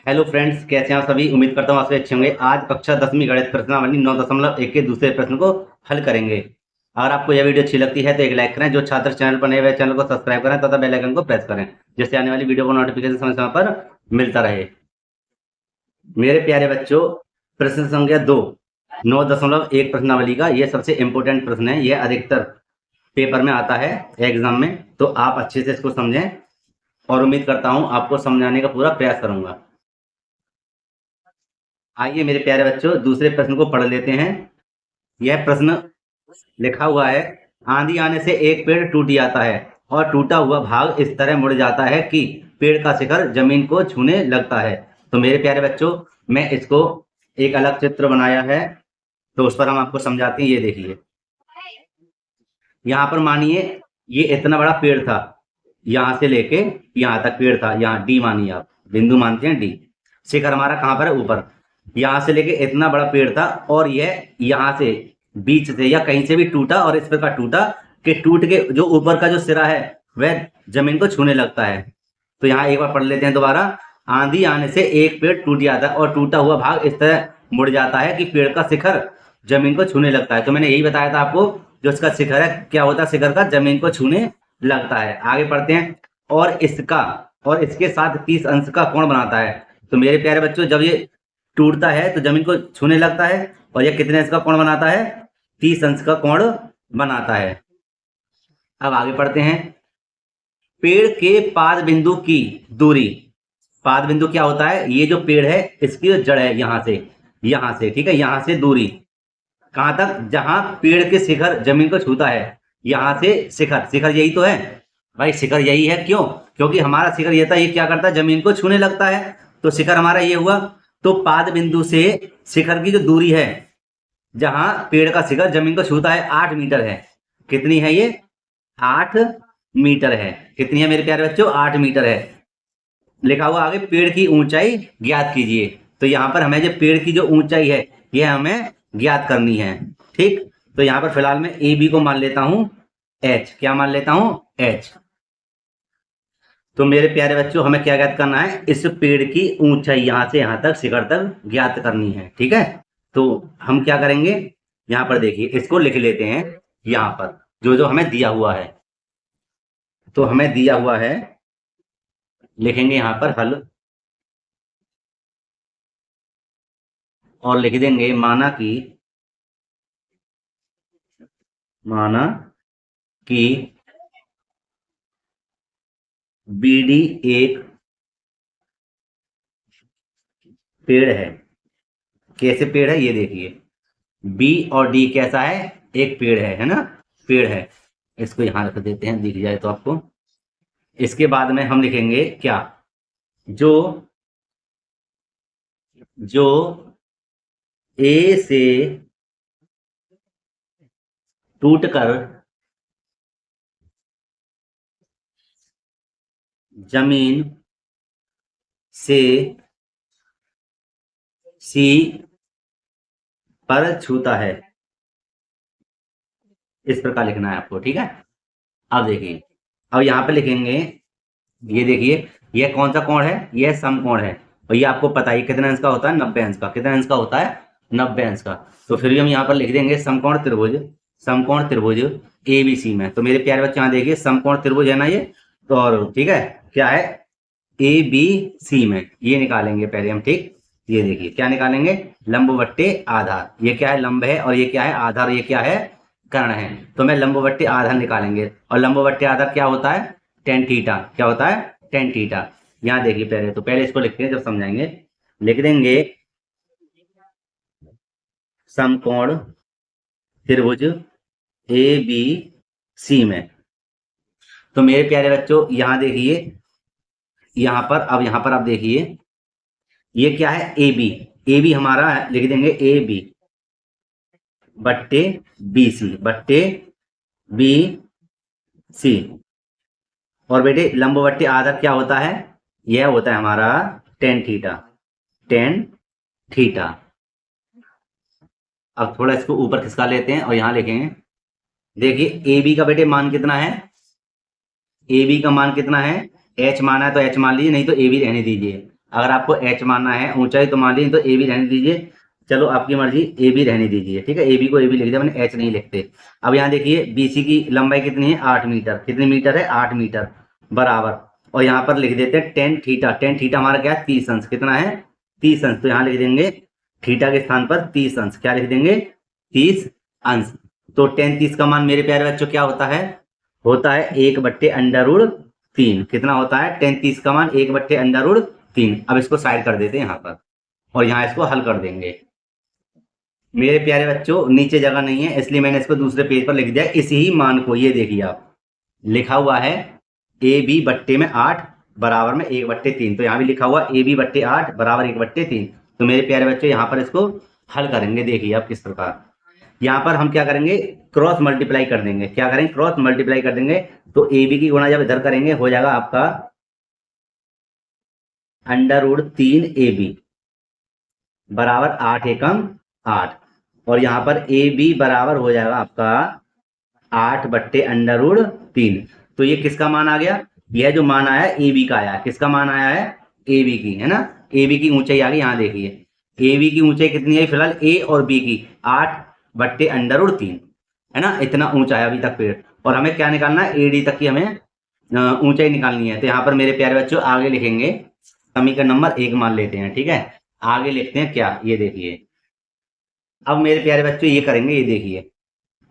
Hello friends, कैसे हैं आप सभी। उम्मीद करता हूँ आप सभी अच्छे होंगे। आज कक्षा 10वीं गणित प्रश्नावली 9.1 के दूसरे प्रश्न को हल करेंगे। अगर आपको यह वीडियो अच्छी लगती है तो एक लाइक करें। जो छात्र चैनल पर नए हुए चैनल को सब्सक्राइब करें तथा बेल आइकन को प्रेस करें, जिससे आने वाली वीडियो को नोटिफिकेशन समय समय पर मिलता रहे। मेरे प्यारे बच्चों, प्रश्न संख्या 2 9.1 प्रश्नावली का यह सबसे इंपॉर्टेंट प्रश्न है। यह अधिकतर पेपर में आता है, एग्जाम में, तो आप अच्छे से इसको समझें और उम्मीद करता हूँ आपको समझाने का पूरा प्रयास करूंगा। आइए मेरे प्यारे बच्चों, दूसरे प्रश्न को पढ़ लेते हैं। यह प्रश्न लिखा हुआ है, आंधी आने से एक पेड़ टूट जाता है और टूटा हुआ भाग इस तरह मुड़ जाता है कि पेड़ का शिखर जमीन को छूने लगता है। तो मेरे प्यारे बच्चों, मैं इसको एक अलग चित्र बनाया है, तो उस पर हम आपको समझाते हैं। ये देखिए, यहाँ पर मानिए ये इतना बड़ा पेड़ था, यहाँ से लेके यहाँ तक पेड़ था। यहाँ डी मानिए, आप बिंदु मानते हैं डी। शिखर हमारा कहाँ पर है? ऊपर। यहाँ से लेके इतना बड़ा पेड़ था और यह यहाँ से बीच से या कहीं से भी टूटा और इस प्रकार टूटा कि टूट के जो ऊपर का जो सिरा है वह जमीन को छूने लगता है। तो यहाँ एक बार पढ़ लेते हैं दोबारा। आंधी आने से एक पेड़ टूट जाता है और टूटा हुआ भाग इस तरह मुड़ जाता है कि पेड़ का शिखर जमीन को छूने लगता है। तो मैंने यही बताया था आपको, जो इसका शिखर है क्या होता है? शिखर का जमीन को छूने लगता है। आगे पढ़ते हैं। और इसके साथ 30 अंश का कोण बनाता है। तो मेरे प्यारे बच्चों, जब ये टूटता है तो जमीन को छूने लगता है और ये कितने अंश का कोण बनाता है? 30 अंश का कोण बनाता है। अब आगे पढ़ते हैं। पेड़ के पाद बिंदु की दूरी। पाद बिंदु क्या होता है? ये जो पेड़ है इसकी जो जड़ है यहां से, ठीक है, यहां से दूरी कहां तक? जहां पेड़ के शिखर जमीन को छूता है, यहां से शिखर। शिखर यही तो है भाई, शिखर यही है। क्यों? क्योंकि हमारा शिखर ये था, ये क्या करता है? जमीन को छूने लगता है। तो शिखर हमारा ये हुआ। तो पाद बिंदु से शिखर की जो दूरी है, जहां पेड़ का शिखर जमीन को छूता है, 8 मीटर है। कितनी है ये? 8 मीटर है। कितनी है मेरे प्यारे बच्चों? 8 मीटर है। लिखा हुआ आगे, पेड़ की ऊंचाई ज्ञात कीजिए। तो यहां पर हमें जो पेड़ की जो ऊंचाई है यह हमें ज्ञात करनी है। ठीक, तो यहां पर फिलहाल मैं ए बी को मान लेता हूं एच। क्या मान लेता हूं? एच। तो मेरे प्यारे बच्चों, हमें क्या ज्ञात करना है? इस पेड़ की ऊंचाई यहां से यहां तक, शिखर तक ज्ञात करनी है। ठीक है, तो हम क्या करेंगे? यहां पर देखिए, इसको लिख लेते हैं। यहां पर जो जो हमें दिया हुआ है, तो हमें दिया हुआ है, लिखेंगे यहां पर हल और लिख देंगे माना कि बीडी एक पेड़ है। कैसे पेड़ है ये देखिए, बी और डी कैसा है? एक पेड़ है ना? पेड़ है। इसको यहां रख देते हैं, दिख जाए तो आपको। इसके बाद में हम लिखेंगे क्या? जो जो ए से टूटकर जमीन से सी पर छूता है, इस प्रकार लिखना है आपको। ठीक है, अब देखिए, अब यहाँ पे लिखेंगे, ये देखिए, यह कौन सा कोण है? यह समकोण है। और ये आपको पता है कितने अंश का होता है? 90 अंश का। कितने अंश का होता है? 90 अंश का। तो फिर भी हम यहाँ पर लिख देंगे समकोण त्रिभुज ए बी सी में। तो मेरे प्यारे बच्चे, यहाँ देखिए, समकोण त्रिभुज है ना ये। तो और ठीक है, क्या है? ए बी सी में ये निकालेंगे पहले हम। ठीक, ये देखिए क्या निकालेंगे? लंब बट्टे आधार। ये क्या है? लंब है, और ये क्या है? आधार। ये क्या है? कर्ण है। तो मैं लंब बट्टे आधार निकालेंगे, और लंब बट्टे आधार क्या होता है? Tan theta. क्या होता है? Tan theta. यहाँ देखिए, पहले इसको लिखते हैं, जब समझाएंगे। लिख देंगे समकोण त्रिभुज ए बी सी में। तो मेरे प्यारे बच्चों, यहाँ देखिए, यहाँ पर आप देखिए, ये क्या है? A B. ए बी हमारा है, लिख देंगे ए बी बट्टे बी सी, बट्टे बी सी। और बेटे लंबवट्टी आधार क्या होता है? यह होता है हमारा टेन थीटा। Tan theta. अब थोड़ा इसको ऊपर खिसका लेते हैं और यहां लिखेंगे। देखिए ए बी का बेटे मान कितना है? ए बी का मान कितना है? एच माना है तो एच मान लीजिए, नहीं तो ए बी रहने दीजिए। अगर आपको एच मानना है ऊंचाई तो मान लीजिए, तो ए भी रहने दीजिए, चलो आपकी मर्जी, ए भी रहने दीजिए, ठीक है, ए बी को ए भी लिख दिया मैंने, एच नहीं लिखते। अब यहाँ देखिए बीसी की लंबाई कितनी है, 8 मीटर, कितनी मीटर है, 8 मीटर, बराबर, और यहाँ पर लिख देते हैं टेन थीटा, टेन थीटा हमारा क्या है, 30 अंश, कितना है, 30 अंश, तो यहाँ लिख देंगे थीटा के स्थान पर 30 अंश, क्या लिख देंगे, 30 अंश। तो टेन 30 का मान मेरे प्यारे बच्चों क्या होता है, 1/√3, कितना होता है, टेन 30 का मान 1/√3। अब इसको साइड कर देते हैं यहाँ पर, और यहाँ इसको हल कर देंगे। मेरे प्यारे बच्चों नीचे जगह नहीं है, इसलिए मैंने इसको दूसरे पेज पर लिख दिया इसी ही मान को। ये देखिए आप, लिखा हुआ है ए बी बट्टे में 8 बराबर में 1/3, तो यहाँ भी लिखा हुआ ए बी बट्टे 8 बराबर 1/3। तो मेरे प्यारे बच्चों यहाँ पर इसको हल करेंगे, देखिए आप किस प्रकार। यहाँ पर हम क्या करेंगे, क्रॉस मल्टीप्लाई कर देंगे, क्या करेंगे, क्रॉस मल्टीप्लाई कर देंगे। तो ए बी की गुणा जब इधर करेंगे हो जाएगा आपका √3 ए बी बराबर 8 एकम 8, और यहाँ पर ए बी बराबर हो जाएगा आपका 8/√3। तो ये किसका मान आ गया, यह जो मान आया ए बी का आया, किसका मान आया है, ए बी की, है ना, ए बी की ऊंचाई आ गई। यहाँ देखिए ए बी की ऊंचाई कितनी है फिलहाल, ए और बी की 8/√3, है ना, इतना ऊंचा है अभी तक पेड़। और हमें क्या निकालना है, ए डी तक की हमें ऊंचाई निकालनी है। तो यहाँ पर मेरे प्यारे बच्चों आगे लिखेंगे, समीकरण नंबर 1 मान लेते हैं, ठीक है, आगे लिखते हैं क्या, ये देखिए। अब मेरे प्यारे बच्चों ये करेंगे, ये देखिए,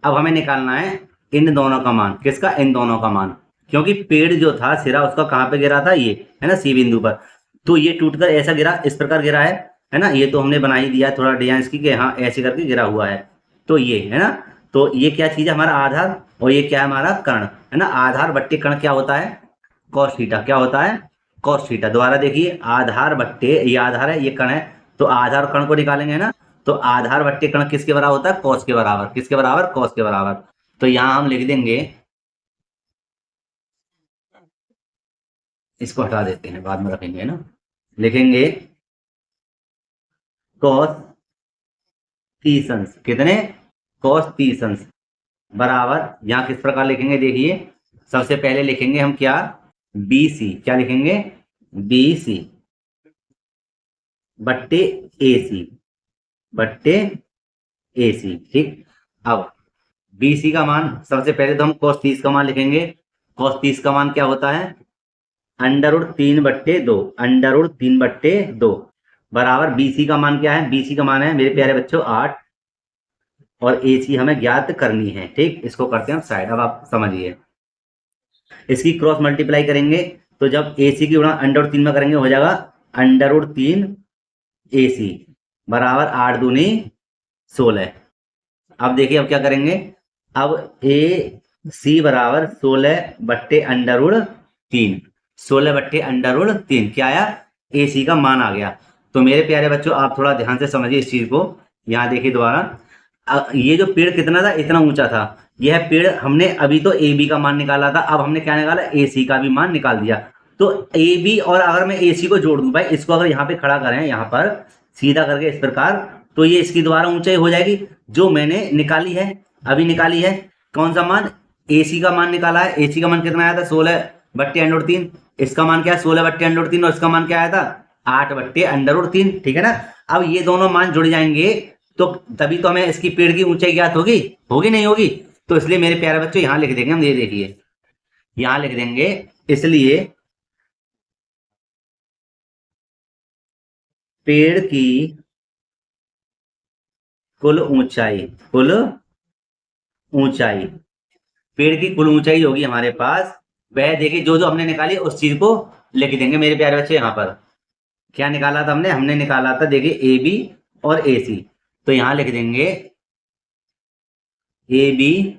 अब हमें निकालना है इन दोनों का मान, किसका, इन दोनों का मान, क्योंकि पेड़ जो था सिरा उसका कहाँ पे गिरा था, ये है ना, सी बिंदु पर। तो ये टूटकर ऐसा गिरा, इस प्रकार गिरा है ना, ये तो हमने बना ही दिया है थोड़ा डिजाइन इसकी कि हाँ ऐसे करके गिरा हुआ है। तो ये है ना, तो ये क्या चीज है, हमारा आधार, और ये क्या है, हमारा कर्ण, है ना, आधार बट्टे कर्ण क्या होता है, कॉस थीटा, क्या होता है, कॉस थीटा। दोबारा देखिए, आधार बट्टे, ये आधार है ये कर्ण है, तो आधार और कर्ण को निकालेंगे, है ना, तो आधार बट्टे कर्ण किसके बराबर होता है, कॉस के बराबर, किसके बराबर, कॉस के बराबर। तो यहां हम लिख देंगे, इसको हटा देते हैं बाद में रखेंगे, है ना, लिखेंगे कॉस 30 अंश, कितने, कॉस 30 अंश बराबर, यहां किस प्रकार लिखेंगे देखिए, सबसे पहले लिखेंगे हम क्या, बी सी, क्या लिखेंगे, बी सी बट्टे ए सी, बट्टे ए सी, ठीक। अब बी सी का मान, सबसे पहले तो हम cos 30 का मान लिखेंगे, cos 30 का मान क्या होता है, √3/2, √3/2 बराबर बी सी का मान क्या है, बी सी का मान है मेरे प्यारे बच्चों 8, और ए सी हमें ज्ञात करनी है, ठीक। इसको करते हैं हम साइड, अब आप समझिए, इसकी क्रॉस मल्टीप्लाई करेंगे, तो जब ए सी की गुणा √3 में करेंगे हो जाएगा √3 ए सी बराबर 8 दूनी 16। अब देखिए अब क्या करेंगे, अब ए सी बराबर 16/√3, 16/√3 क्या आया, ए सी का मान आ गया। तो मेरे प्यारे बच्चों आप थोड़ा ध्यान से समझिए इस चीज को, यहाँ देखिए दोबारा, ये जो पेड़ कितना था, इतना ऊंचा था, यह पेड़ हमने अभी तो ए बी का मान निकाला था, अब हमने क्या निकाला, ए सी का भी मान निकाल दिया। तो ए बी और अगर मैं ए सी को जोड़ दूं भाई, इसको अगर यहाँ पे खड़ा करें, यहाँ पर सीधा करके इस प्रकार, तो ये इसकी दोबारा ऊंचाई हो जाएगी जो मैंने निकाली है, अभी निकाली है। कौन सा मान, ए सी का मान निकाला है, ए सी का मान कितना आया था, 16/√3, इसका मान क्या है 16/√3, और इसका मान क्या आया था 8/√3, ठीक है ना। अब ये दोनों मान जुड़ जाएंगे तो तभी तो हमें इसकी पेड़ की ऊंचाई ज्ञात होगी, होगी नहीं होगी। तो इसलिए मेरे प्यारे बच्चों यहां लिख देंगे हम, ये देखिए यहां लिख देंगे, इसलिए पेड़ की कुल ऊंचाई, कुल ऊंचाई, पेड़ की कुल ऊंचाई होगी हमारे पास, वह देखिए जो जो हमने निकाली उस चीज को लिख देंगे मेरे प्यारे बच्चे। यहाँ पर क्या निकाला था हमने, हमने निकाला था देखिए ए बी और ए सी, तो यहां लिख देंगे ए बी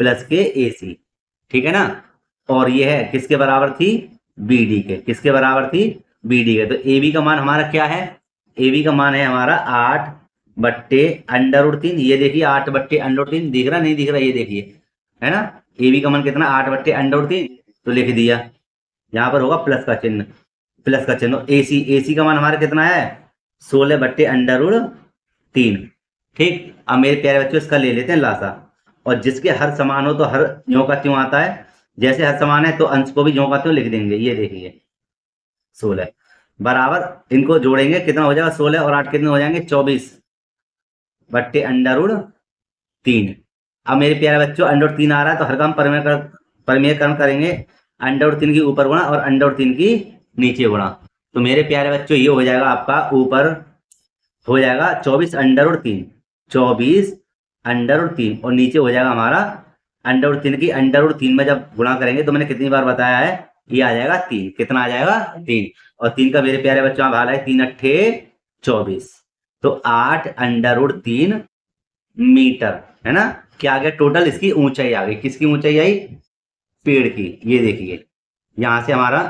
प्लस के ए सी, ठीक है ना। और ये है किसके बराबर थी, बी डी के, किसके बराबर थी, बी डी के। तो ए बी का मान हमारा क्या है, ए बी का मान है हमारा 8/√3, ये देखिए 8/√3 दिख रहा नहीं दिख रहा, ये देखिए है ना, ए बी का मान कितना 8/√3, तो लिख दिया, यहाँ पर होगा प्लस का चिन्ह, प्लस का चिन्ह। ए सी का मान हमारा कितना है 16/√3, ठीक। अब मेरे प्यारे बच्चों इसका ले लेते हैं लासा, और जिसके हर समान हो तो हर ज्यों का त्यों आता है, जैसे हर समान है तो अंश को भी ज्यों का त्यों लिख देंगे, ये देखिए 16। बराबर इनको जोड़ेंगे कितना हो जाएगा 16 और 8 कितने हो जाएंगे 24 बट्टे √3। अब मेरे प्यारे बच्चों √3 आ रहा है तो हर काम परिमेयकरण करेंगे √3 की ऊपर गुणा और √3 की नीचे गुणा। तो मेरे प्यारे बच्चों ये हो जाएगा आपका ऊपर हो जाएगा 24 √3 और नीचे हो जाएगा हमारा √3 की √3 में जब गुणा करेंगे तो मैंने कितनी बार बताया है ये आ जाएगा 3। कितना आ जाएगा 3 और 3 का मेरे प्यारे बच्चों भाग है 3 अट्ठे 24 तो 8 √3 मीटर है ना। क्या आ गया टोटल इसकी ऊंचाई आ गई। किसकी ऊंचाई आई पेड़ की। ये देखिए यहां से हमारा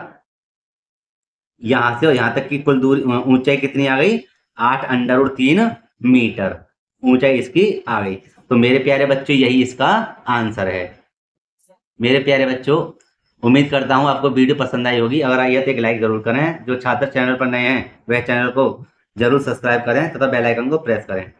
यहां से और यहां तक की कुल दूरी ऊंचाई कितनी आ गई 8 √3 मीटर ऊंचाई इसकी आ गई। तो मेरे प्यारे बच्चों यही इसका आंसर है। मेरे प्यारे बच्चों उम्मीद करता हूं आपको वीडियो पसंद आई होगी। अगर आई है तो एक लाइक जरूर करें। जो छात्र चैनल पर नए हैं वह चैनल को जरूर सब्सक्राइब करें तथा बेल आइकन को प्रेस करें।